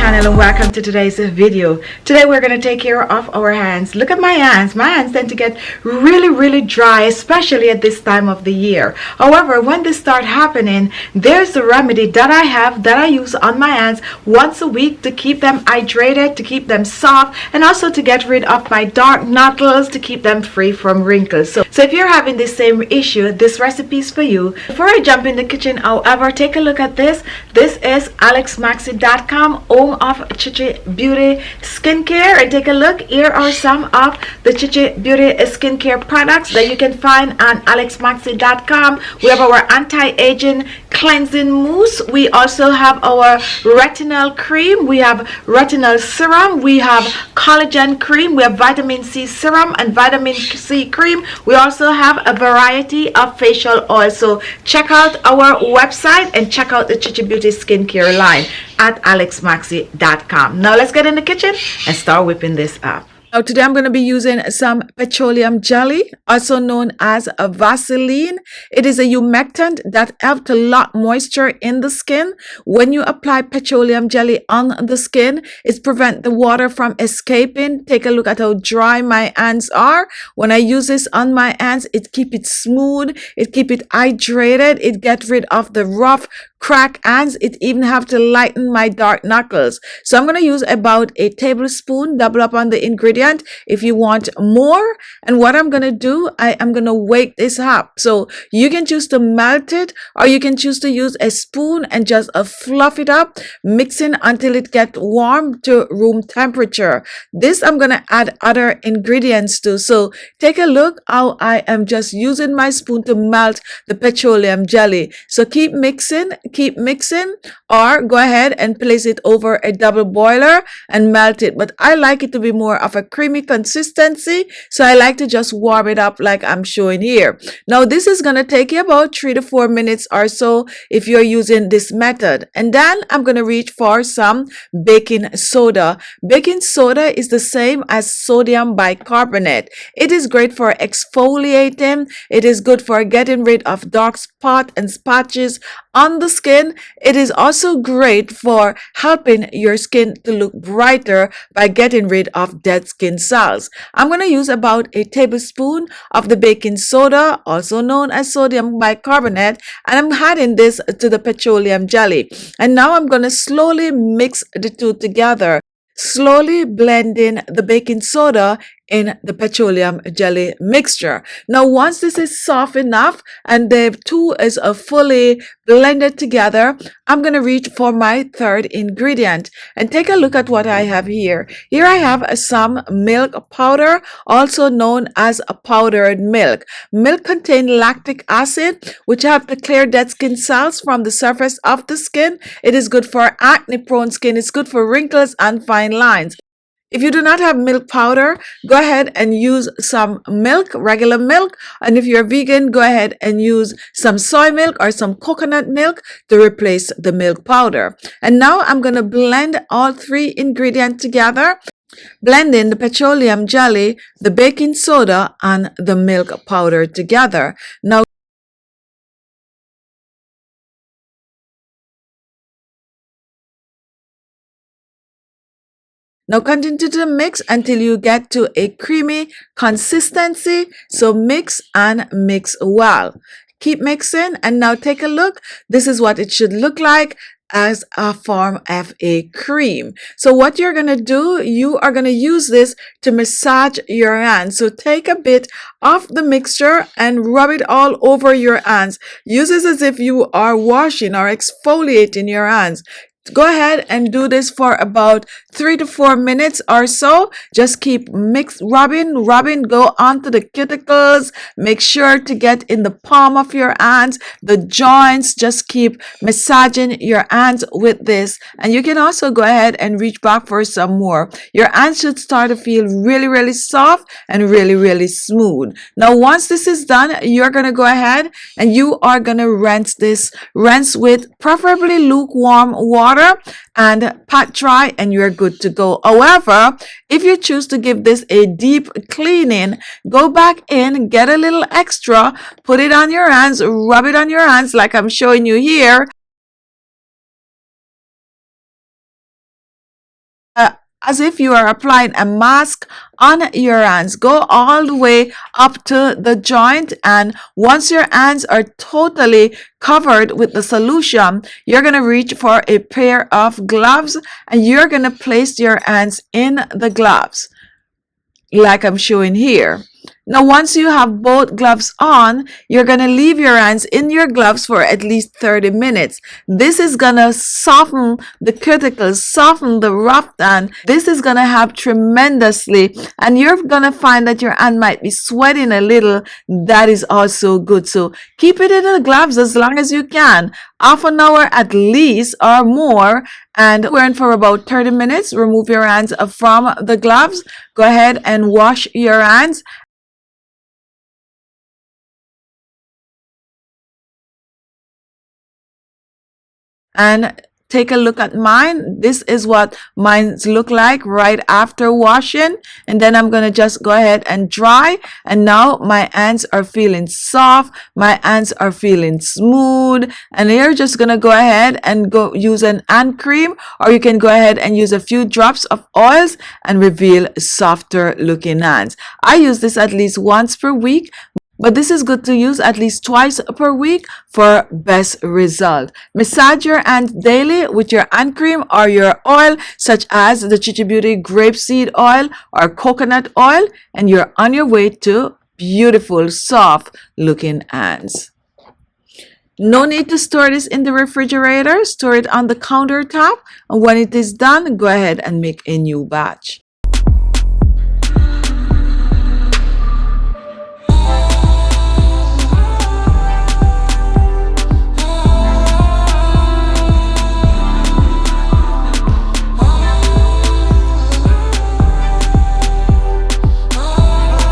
channel and welcome to today's video. Today we're going to take care of our hands. Look at my hands. My hands tend to get really dry, especially at this time of the year. However, when this start happening, there's a remedy that I have that I use on my hands once a week to keep them hydrated, to keep them soft, and also to get rid of my dark knuckles, to keep them free from wrinkles. So if you're having the same issue, this recipe is for you. Before I jump in the kitchen, however, take a look at this. This is alexmaxi.com, home of Khichi Beauty skincare, and take a look. Here are some of the Khichi Beauty skincare products that you can find on alexmaxi.com. We have our anti-aging cleansing mousse. We also have our retinol cream. We have retinol serum. We have collagen cream. We have vitamin C serum and vitamin C cream. We also have a variety of facial oils. So check out our website and check out the Khichi Beauty skincare line at alexmaxi.com. Now let's get in the kitchen and start whipping this up. Now today I'm going to be using some petroleum jelly, also known as a Vaseline. It is a humectant that helps to lock moisture in the skin. When you apply petroleum jelly on the skin, it prevents the water from escaping. Take a look at how dry my hands are. When I use this on my hands, it keeps it smooth, it keeps it hydrated, it gets rid of the rough, crack hands. It even have to lighten my dark knuckles. So I'm going to use about a tablespoon, double up on the ingredient if you want more. And what I'm going to do, I am going to wake this up. So you can choose to melt it, or you can choose to use a spoon and just fluff it up, mixing until it gets warm to room temperature. This I'm going to add other ingredients to. So take a look how I am just using my spoon to melt the petroleum jelly. So keep mixing, or go ahead and place it over a double boiler and melt it. But I like it to be more of a creamy consistency, so I like to just warm it up like I'm showing here. Now this is going to take you about 3 to 4 minutes or so if you're using this method. And then I'm going to reach for some baking soda. Baking soda is the same as sodium bicarbonate. It is great for exfoliating. It is good for getting rid of dark spots and patches on the skin. It is also great for helping your skin to look brighter by getting rid of dead skin cells. I'm going to use about a tablespoon of the baking soda, also known as sodium bicarbonate, and I'm adding this to the petroleum jelly. And now I'm going to slowly mix the two together, slowly blending the baking soda in the petroleum jelly mixture. Now once this is soft enough and the two is fully blended together, I'm going to reach for my third ingredient and take a look at what I have here. Here I have some milk powder, also known as powdered milk. Milk contains lactic acid, which helps to clear dead skin cells from the surface of the skin. It is good for acne prone skin. It's good for wrinkles and fine lines. If you do not have milk powder, go ahead and use some milk, regular milk. And if you're vegan, go ahead and use some soy milk or some coconut milk to replace the milk powder. And now I'm going to blend all three ingredients together, blending the petroleum jelly, the baking soda, and the milk powder together. Now continue to mix until you get to a creamy consistency. So mix and mix well. Keep mixing, and now take a look. This is what it should look like as a form of a cream. So what you're going to do, you are going to use this to massage your hands. So take a bit of the mixture and rub it all over your hands. Use this as if you are washing or exfoliating your hands. Go ahead and do this for about 3 to 4 minutes or so. Just keep rubbing, go onto the cuticles. Make sure to get in the palm of your hands, the joints. Just keep massaging your hands with this. And you can also go ahead and reach back for some more. Your hands should start to feel really soft and really smooth. Now once this is done, you're going to go ahead and you are going to rinse with preferably lukewarm water and pat dry, and you're good to go. However, if you choose to give this a deep cleaning, go back in, get a little extra, put it on your hands, rub it on your hands like I'm showing you here, as if you are applying a mask on your hands. Go all the way up to the joint, and once your hands are totally covered with the solution, you're going to reach for a pair of gloves, and you're going to place your hands in the gloves like I'm showing here. Now, once you have both gloves on, you're going to leave your hands in your gloves for at least 30 minutes. This is going to soften the cuticles, soften the rough hand. This is going to help tremendously, and you're going to find that your hand might be sweating a little. That is also good. So keep it in the gloves as long as you can, half an hour at least or more, and wear it for about 30 minutes. Remove your hands from the gloves. Go ahead and wash your hands. And take a look at mine. This is what mine look like right after washing, and then I'm gonna just go ahead and dry, and now my hands are feeling soft, my hands are feeling smooth, and you're just gonna go ahead and go use an hand cream, or you can go ahead and use a few drops of oils and reveal softer looking hands. I use this at least once per week, but this is good to use at least twice per week for best result. Massage your hands daily with your hand cream or your oil, such as the khichibeauty grapeseed oil or coconut oil, and you're on your way to beautiful, soft looking hands. No need to store this in the refrigerator. Store it on the countertop, and when it is done, go ahead and make a new batch.